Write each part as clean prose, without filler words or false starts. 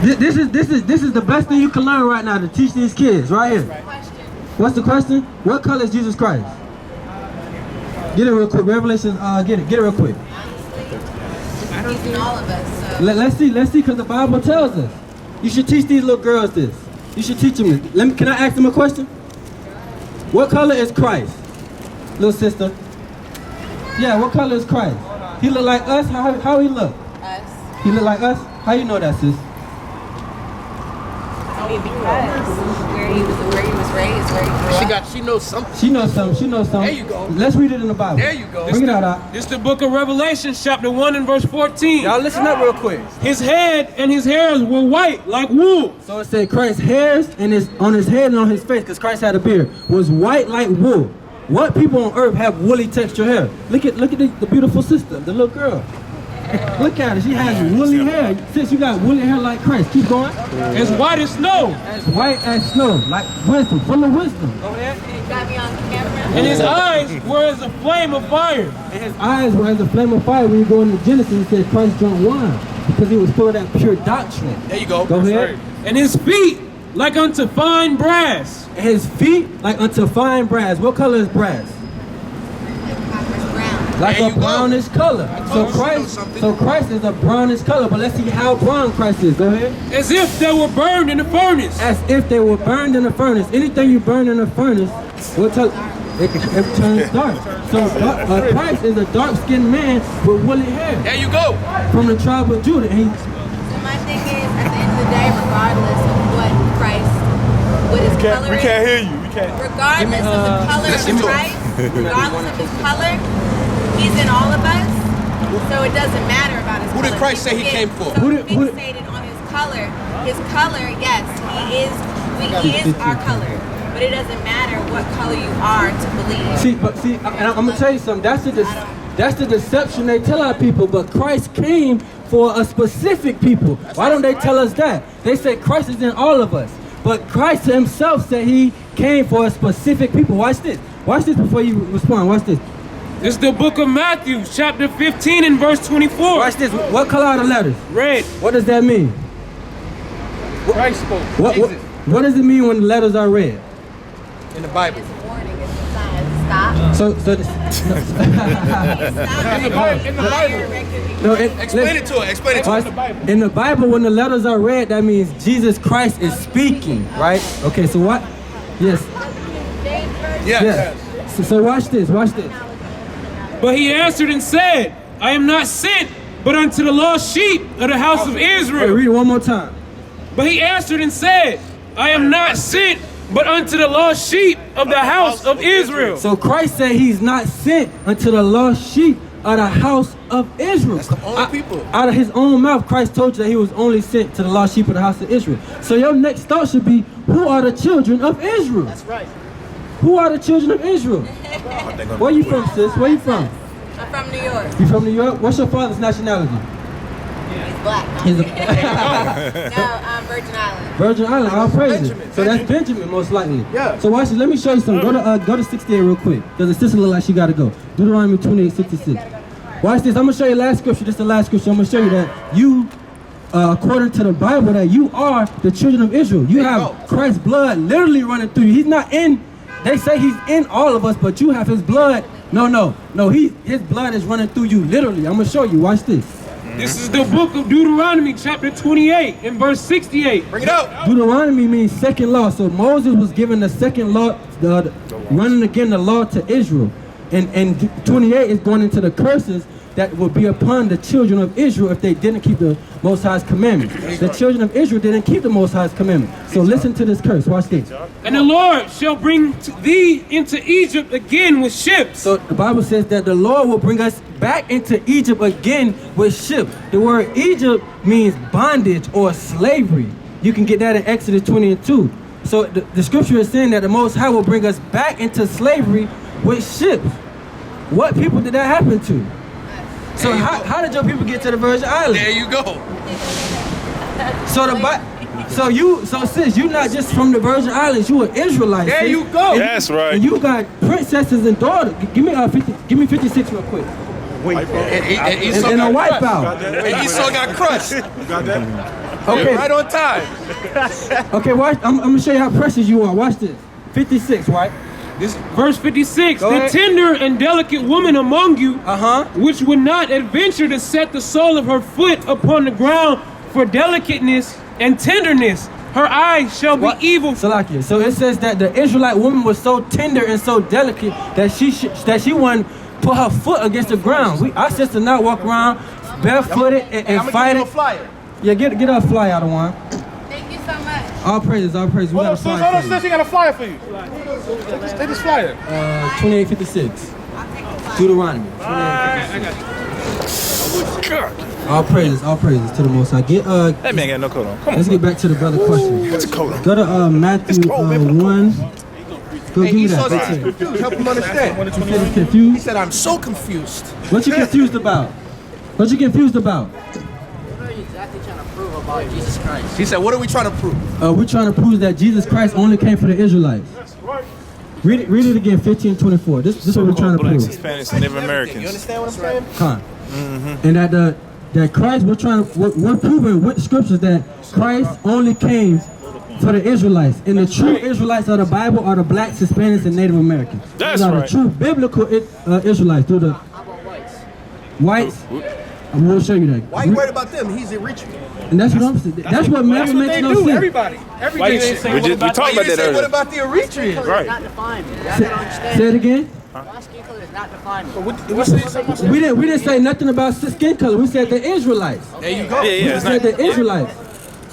This is the best thing you can learn right now to teach these kids right here. What's the question? What color is Jesus Christ? Get it real quick. Revelation, get it real quick. He's in all of us. So. Let's see, because the Bible tells us. You should teach these little girls this. You should teach them this. Can I ask them a question? What color is Christ? Little sister. Yeah, what color is Christ? He look like us? How he look? Us. He look like us? How you know that, sis? Because where he was raised, where he grew up. She knows something. She knows something. There you go. Let's read it in the Bible. There you go. Bring it out. This is the book of Revelation, chapter 1 and verse 14. Y'all listen up real quick. His head and his hairs were white like wool. So it said Christ's hairs and on his head and on his face, because Christ had a beard, was white like wool. What people on earth have woolly texture hair? Look at the beautiful sister, the little girl. Look at her, she has woolly hair. Since you got woolly hair like Christ, keep going. As white as snow. As white as snow, like wisdom, full of wisdom. Got me on camera. And his eyes were as a flame of fire. And his eyes were as a flame of fire. When you go into Genesis, it says Christ drank wine because he was full of that pure doctrine. There you go. Go ahead. And his feet like unto fine brass. And his feet like unto fine brass. What color is brass? Like a brownish color. So Christ is a brownish color, but let's see how brown Christ is. Go ahead. As if they were burned in the furnace. As if they were burned in the furnace. Anything you burn in the furnace, it turns dark. So Christ is a dark-skinned man with woolly hair. There you go. From the tribe of Judah. So my thing is, at the end of the day, regardless of what Christ, what his color is. We can't hear you. Regardless of the color of Christ, regardless of his color, he's in all of us, so it doesn't matter about his color. Who did Christ say he came for? So fixated on his color. His color, yes, he is our color, but it doesn't matter what color you are to believe. See, and I'm gonna tell you something. That's the deception they tell our people. But Christ came for a specific people. Why don't they tell us that? They say Christ is in all of us, but Christ himself said he came for a specific people. Watch this. Watch this before you respond. Watch this. This is the book of Matthew, chapter 15 and verse 24. Watch this. What color are the letters? Red. What does that mean? Christ spoke. What does it mean when the letters are red? In the Bible. It's a warning, it's a sign. Stop. In the Bible. No, Explain it to her. In the Bible, when the letters are red, that means Jesus Christ is speaking, right? Okay, so what? Yes. Yes. So watch this. Watch this. But he answered and said, I am not sent, but unto the lost sheep of the house of Israel. Wait, read it one more time. But he answered and said, I am not sent, but unto the lost sheep of the house of Israel. So Christ said he's not sent unto the lost sheep of the house of Israel. That's the only people. Out of his own mouth, Christ told you that he was only sent to the lost sheep of the house of Israel. So your next thought should be, who are the children of Israel? That's right. Who are the children of Israel? Where you from, sis? Where you from? I'm from New York. You from New York? What's your father's nationality? He's black. He's No, Virgin Island. Virgin Island, all praises. Benjamin. So that's Benjamin, most likely. Yeah. So watch this. Let me show you something. Go to 68 real quick. Because the sister look like she got to go. Deuteronomy 28:66. Watch this. I'm going to show you the last scripture. This is the last scripture. I'm going to show you that you, according to the Bible, that you are the children of Israel. You have Christ's blood literally running through you. He's not in, they say he's in all of us, but you have his blood. No. His blood is running through you literally. I'm going to show you. Watch this. This is the book of Deuteronomy, chapter 28 and verse 68. Bring it out. Deuteronomy means second law. So Moses was given the second law, running again the law to Israel. And 28 is going into the curses that will be upon the children of Israel if they didn't keep the Most High's commandments. The children of Israel didn't keep the Most High's commandments. So listen to this curse. Watch this. And the Lord shall bring thee into Egypt again with ships. So the Bible says that the Lord will bring us back into Egypt again with ships. The word Egypt means bondage or slavery. You can get that in Exodus 20:2. So the scripture is saying that the Most High will bring us back into slavery with ships. What people did that happen to? So how did your people get to the Virgin Islands? There you go. So sis, you're not just from the Virgin Islands, you an Israelite. There sis. you go. That's right. And you got princesses and daughters. Give me 56 real quick. And Esau And a got wipeout. crushed. And Esau got crushed. Got that? Okay. Right on time. Okay, watch. I'm gonna show you how precious you are. Watch this. 56, right? This verse 56. Go The ahead. tender and delicate woman among you, which would not adventure to set the sole of her foot upon the ground for delicateness and tenderness. Her eyes shall be evil. Salakia. So it says that the Israelite woman was so tender and so delicate that she wouldn't put her foot against the ground. Our sister not walk around barefooted and fight it. Yeah, get her a fly out of one. Thank you so much. All praises, all praises. We got a Hold flyer on, for sis, you. he got a flyer for you. Take this flyer. 2856. Deuteronomy. 2856. All praises to the Most High. That man got no coat on. Come on. Let's get back to the brother question. What's a coat on? Go to Matthew 1. Go give me that. Esau's Right there. confused. Help him understand. You said he's confused? He said, I'm so confused. What you confused about? What you confused about? What are you exactly trying to prove about Jesus Christ? He said, what are we trying to prove? We're trying to prove that Jesus Christ only came for the Israelites. Read it again, 15:24. This is what we're trying to Blacks, prove. Hispanics, and Native Americans. You understand what I'm saying? Con. And that Christ, we're proving with scriptures that Christ only came for the Israelites. And the true Israelites of the Bible are the blacks, Hispanics, and Native Americans. That's These are right. the true biblical Israelites. Through the How about whites? whites, we'll show you that. Why you worried about them? He's Eritrean. And that's what I'm saying. That's what never makes no sense. Everybody. Every Why you day. ain't say We what about talked about that What earlier. about the Eritreans? Right. It's not defined. You have to understand. Say it again. My skin color is not defined. We didn't say nothing about skin color. We said the Israelites. There you go. Yeah, We it's said not. the Israelites.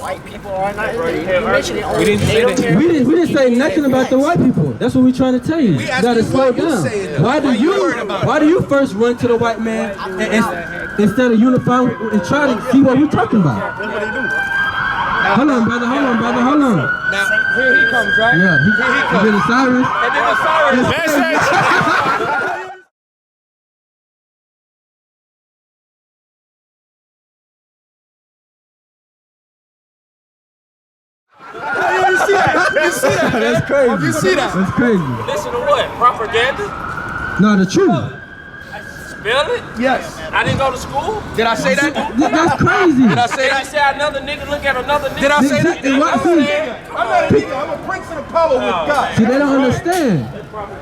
White people are not. You mentioned it. We didn't say that. We didn't say nothing about the white people. That's what we're trying to tell you. We You asked gotta you slow why you down. saying that. Why Why you worried about it? do you first run to the white man instead of unifying and try to see what we're talking about? Hold on, brother. Hold on. Now, here he comes, right? Yeah, he been Cyrus. And then Osiris. You see that? That's crazy. You see that? That's crazy. Listen to what? Propaganda? No, the truth. Spell it? Yes. I didn't go to school? Did I say that? That's crazy. Did I say They that? say another nigga look at another nigga. Did I say that? Exactly. What? I'm not a nigga. I'm a prince of the power with God. See, they don't understand.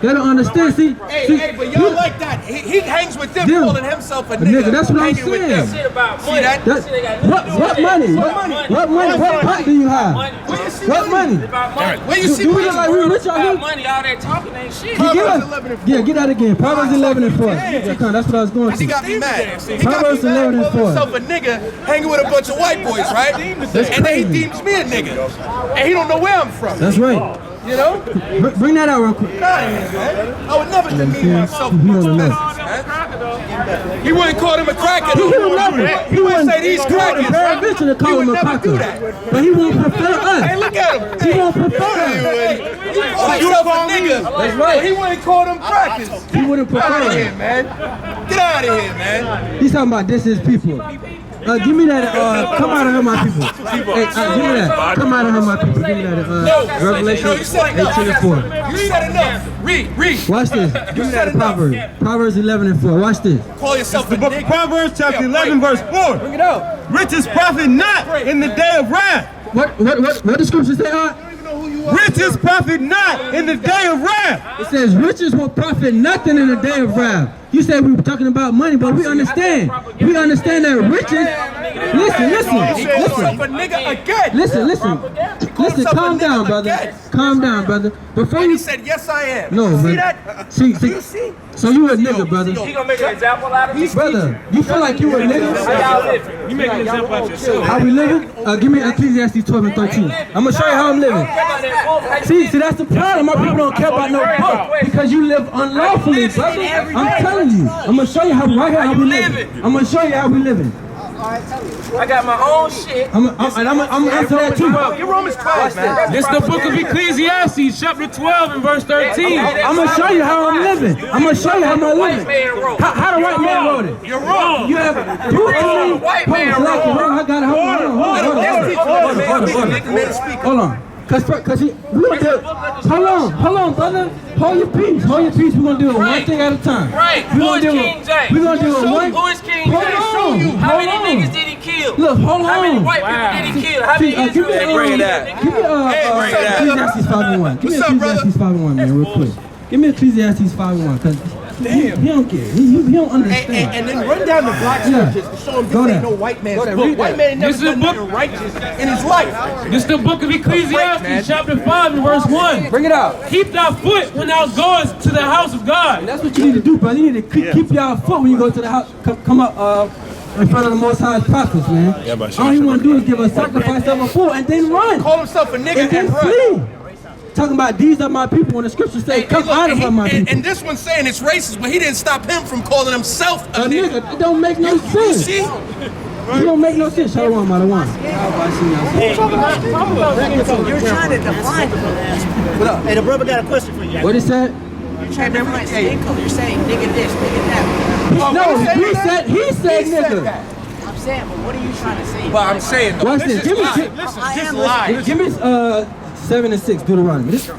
They don't understand. See, Hey, but y'all like that. He hangs with them, Them. calling himself a A nigga. nigga, that's what I'm hanging with saying. them. Shit about See money. that? That, See, they got what money? What money? What pot do you have? Money. What money? About money. Where you see Do we look like we rich out About here? money, all that talking ain't shit. Get that again. Proverbs 11 and 4. That's what I was going He to. got me mad. He got me Proverbs mad 11 and calling 4. himself a nigga hanging with a bunch of white boys, right? And then he deems me a nigga. And he don't know where I'm from. That's right. You know? Bring that out real quick. I would never demean myself. He don't know. He wouldn't call him a cracker. He would never. He wouldn't say these crackers. Paraventure to call him a cracker. But he won't prefer Hey, us. look at him. He won't prefer us. He called himself a nigga. That's right. He wouldn't call them crackers. He wouldn't Get out of prefer here, us. man. Get out of here, man. He's talking about this is people. Give me that. Come out of here, my people. Hey, give me that. Come out of here, my people. Give me that. Revelation No, you said 18 and 4. You said enough. Read. Watch this. Give me that Proverbs. Proverbs 11 and 4. Watch this. Call yourself a Book of nigga. Proverbs, chapter 11, verse 4. Bring it out. Riches profit not in the day of wrath. What the scripture say? Riches profit not in the day of wrath. It says riches will profit nothing in the day of wrath. You said we were talking about money, but we understand. We understand that riches. Yourself a nigga again. Listen. Calm down, brother. Calm down, brother. Before And you he said, yes, I am. No, See man. that? See. See? So you a nigga, brother. He gonna make an example out of me? Brother, you feel like you a How nigga? y'all living? You make an example out yourself. How we living? Give me Ecclesiastes 12 and 13. I'm gonna show you how I'm living. See, that's the problem. Our people don't care about no book because you live unlawfully, brother. I'm telling you. I'm gonna show you how we living. I'm gonna show you how we living. I got my own shit. I'm gonna answer that too. Get Romans 12, man. This the book of Ecclesiastes, chapter 12 and verse 13. I'm gonna show you how I'm living. I'm gonna show you how I'm living. How the white man wrote it? You're wrong. You have proof to me. White man I got it. Hold on. Cause we gonna do it. Hold on, brother. Hold your peace. We're gonna do it one thing at a time. Right. We're gonna do it. We're gonna do it one. Who is King Hold James? on. How many niggas did he kill? kill? Look, hold How many on. white people did he kill? How many Give me, Israelites? bring it out. give me Ecclesiastes 5:1. Give me What's up, brother? Ecclesiastes 5:1, man, real quick. Give me Ecclesiastes 5:1, cause he don't care. He don't understand. And then run down the black churches to show him Go this there. ain't no white man's Go there, book. read White that. man ain't never This is a done book- nothing righteous in his life. This is the book of Ecclesiastes, chapter 5 and verse 1. Bring it out. Keep thy foot when thou goest to the house of God. That's what you need to do, brother. You need to keep y'all foot when you go to the house. Come up in front of the Most High's prophets, man. All you want to do is give a sacrifice of a fool and then run. Call himself a nigga And then and run. flee. Talking about these are my people when the scriptures say, come out of my people. And this one's saying it's racist, but he didn't stop him from calling himself a A nigga. nigga, it don't make no You sense. see? It don't make no sense. Shalom, Madawan. You're trying to define it. Hey, the brother got a question for you. What it said? You're trying to define skin color. You're saying nigga this, nigga that. No, he said He said nigga. that. I'm saying, but what are you trying to say? But I'm saying, though, Watch this this. is lying. I am listening. Give me 7 and 6 Deuteronomy. This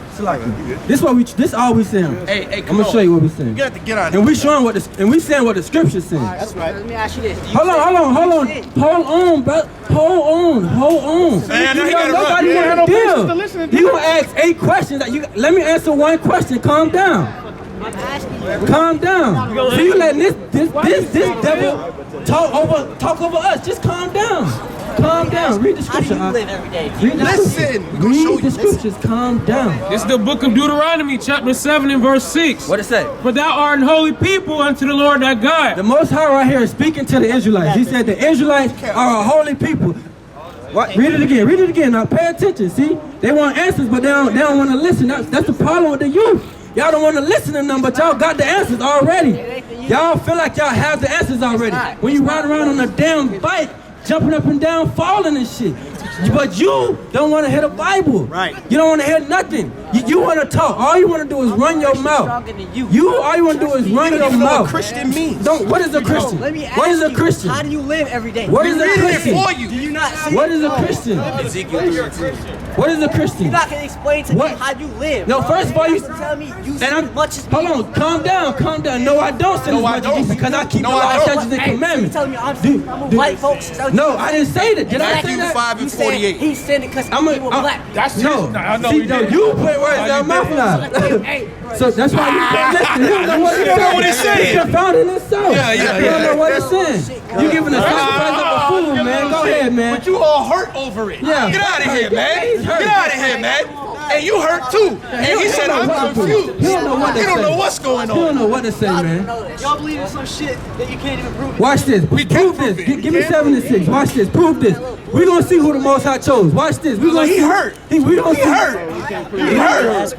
all we saying. Hey, I'm gonna show you what we saying. You have to get on And we showing what we saying what the scriptures saying. That's right. Let me ask you this. Do you Hold on, bro. Hold on. Man, now he gotta Nobody run. want to deal. You gonna ask 8 questions. Let me answer one question. Calm down. Calm down. So you letting this devil talk over us. Just calm down. Calm down. Read the How do scripture. you live every day? Read the Listen, scriptures. we gonna show Read the you. scriptures. Calm down. This is the book of Deuteronomy, chapter 7 and verse 6. What it say? For thou art an holy people unto the Lord thy God. The Most High right here is speaking to the Israelites. He said the Israelites are a holy people. What? Read it again. Read it again. Now pay attention. See, they want answers, but they don't want to listen. That's the problem with the youth. Y'all don't want to listen to them, but y'all got the answers already. Y'all feel like y'all have the answers already. When you ride around on a damn bike, jumping up and down, falling and shit. But you don't want to hear the Bible. Right. You don't want to hear nothing. You want to talk. All you want to do is run your mouth. All you want to do is run your You know mouth. what Christian means. What is a Christian? Let me ask What is a you, Christian? how do you live every day? What is a Reading it Christian? for you. Do you not see? What is a Christian? What is a Christian? You're not gonna explain to me What? how you live. No, first of all, you tell me you see and as much as me. hold on, calm down. No, I don't sin as No, I much as you don't. because I keep No, the I law, don't. statutes, and Hey, so you commandments. telling me I'm a white folks? Is that what No, you I didn't say that. Did I say Matthew that? 5 and 48. He said it because he was black. That's No, no, see, no, you put words in your mouth now. So that's why you can't listen. You don't know what he's You don't know saying. what he's saying. He confounded himself. Yeah. You don't know what he's saying. You giving a sacrifice of a fool, man. Go ahead, man. But you all hurt over it. Yeah. Get out of here, man. He's hurt. Get out of here, man. And you hurt too. And he said, I'm confused. He don't know what to He don't say. know what's going He don't on. know what to say, man. Y'all believe in some shit that you can't even prove. Watch this. We Prove can't this. prove it. Give me 7 and 6. Watch this. Prove this. We're gonna see who the Most High chose. Watch this. We gonna He see. hurt. We gonna He see. hurt. He hurt.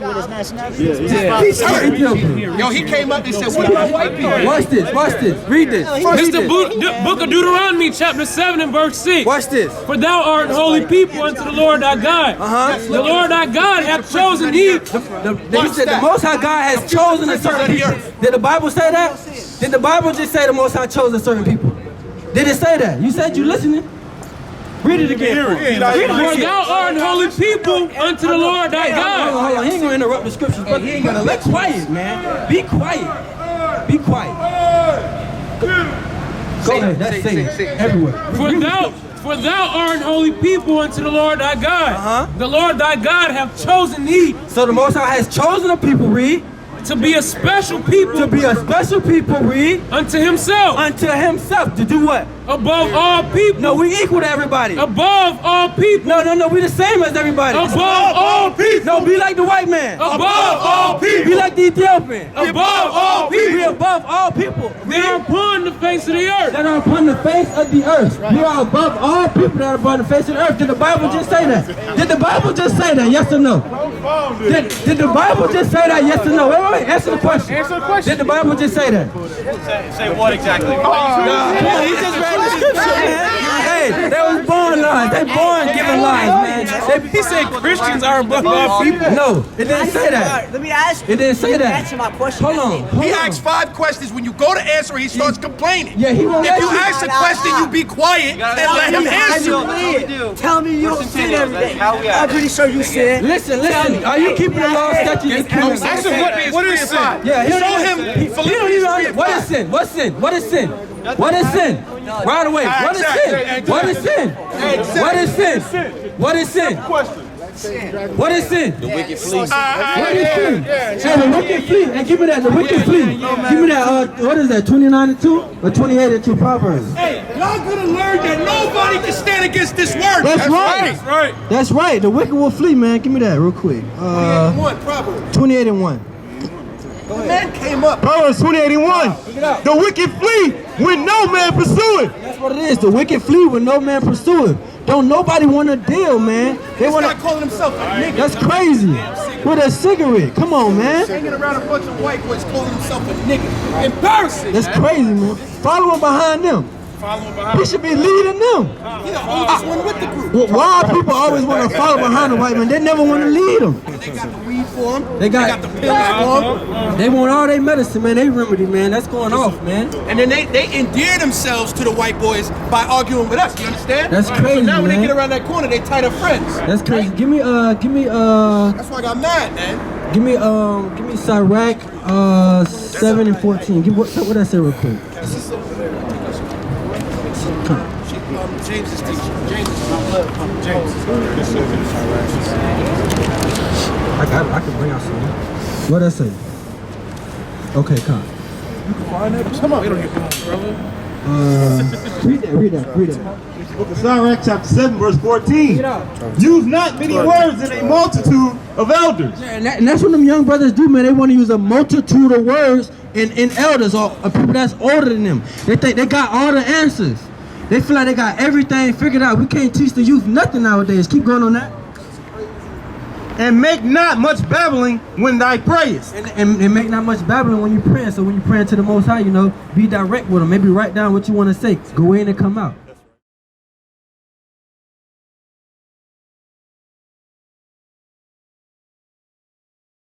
He's hurt. Ethiopia. Yo, he came up and said, what about white people? Watch this. Watch this. Read this. This Read is the this. book of Deuteronomy, chapter 7 and verse 6. Watch this. For thou art an holy people unto the Lord thy God. The Lord thy God hath chosen thee. He said the Most High God has chosen a certain people. Did the Bible say that? Did the Bible just say the Most High chose a certain people? Did it say that? You said you listening? Read it again. Read it For again. thou art an holy people unto the Lord thy God. Hold on. He ain't gonna interrupt the scriptures, but he ain't gonna let quiet, man. Be quiet. Be quiet. Go ahead. That's saying everywhere. For thou art an holy people unto the Lord thy God. The Lord thy God hath chosen thee So the Most High has chosen a people, read, to be a special people to be a special people, read, unto himself, unto himself. To do what? above all people. No, we equal to everybody. Above all people. No, we the same as everybody. Above all people. No, be like the white man. Above all people. Be like the Ethiopian. Above all We people. above all people. They are upon the face of the earth. That are upon the face of the earth. We are above all people that are upon the face of the earth. Did the Bible just say that? Did the Bible just say that? Yes or no? Did the Bible just say that? Yes or no? Wait. Answer the question. Did the Bible just say that? Say what exactly? He just read the scripture, man. Hey, they was born lies. They born giving lies, man. He said Christians are above all people. No, it didn't say that. Alright, let me ask you. It didn't say You that. Answer my question. Hold on. He asks 5 questions. When you go to answer, he starts complaining. Yeah, he won't If you answer. ask a question, you be quiet and let him answer. Tell me you don't sin every day. I'm pretty sure you sin. Listen. Are you keeping the law, statutes, and commandments? Ask him what is sin. Yeah, Show him What is sin? What is sin? What is sin? Right away. What is sin? What is sin? What is sin? What is sin? What is sin? The wicked fleece. What is sin? Hey, the wicked flee. Hey, give me that. The wicked flee. Give me that. What is that? 29:2 or 28:2 Proverbs? Hey, y'all gonna learn that nobody can stand against this word. That's right. Right. That's right. The wicked will flee, man. Give me that real quick. 28:1 Proverbs. 28:1. The man came up. Proverbs 28:1. The wicked flee when no man pursue it. That's what it is. The wicked flee when no man pursue it. Don't nobody want to deal, man. They This want guy to. calling himself a nigga. That's crazy. With a cigarette. Come on, man. Hanging around a bunch of white boys calling himself a nigga. Embarrassing. That's man. crazy, man. Follow him behind them. Following behind. He should be leading them. He the oldest one with the group. Well, why people always want to follow behind the white man? They never want to lead them. They got the weed for him. They got the pills for him. They want all their medicine, man. They remedy, man. That's going off, man. And then they endear themselves to the white boys by arguing with us. You understand? That's crazy, So now when man. they get around that corner, they tight up friends. That's crazy. Give me That's why I got mad, man. give me Sirach 7 and 14. What I say real quick? James is teaching. I can bring out some. What I say? Okay, come. Read that. Book of Sirach, chapter 7, verse 14. Use not many words in a multitude of elders. And that's what them young brothers do, man. They want to use a multitude of words in elders or people that's older than them. They think they got all the answers. They feel like they got everything figured out. We can't teach the youth nothing nowadays. Keep going on that. And make not much babbling when thou prayest. And make not much babbling when you're praying. So when you're praying to the Most High, be direct with them. Maybe write down what you want to say. Go in and come out.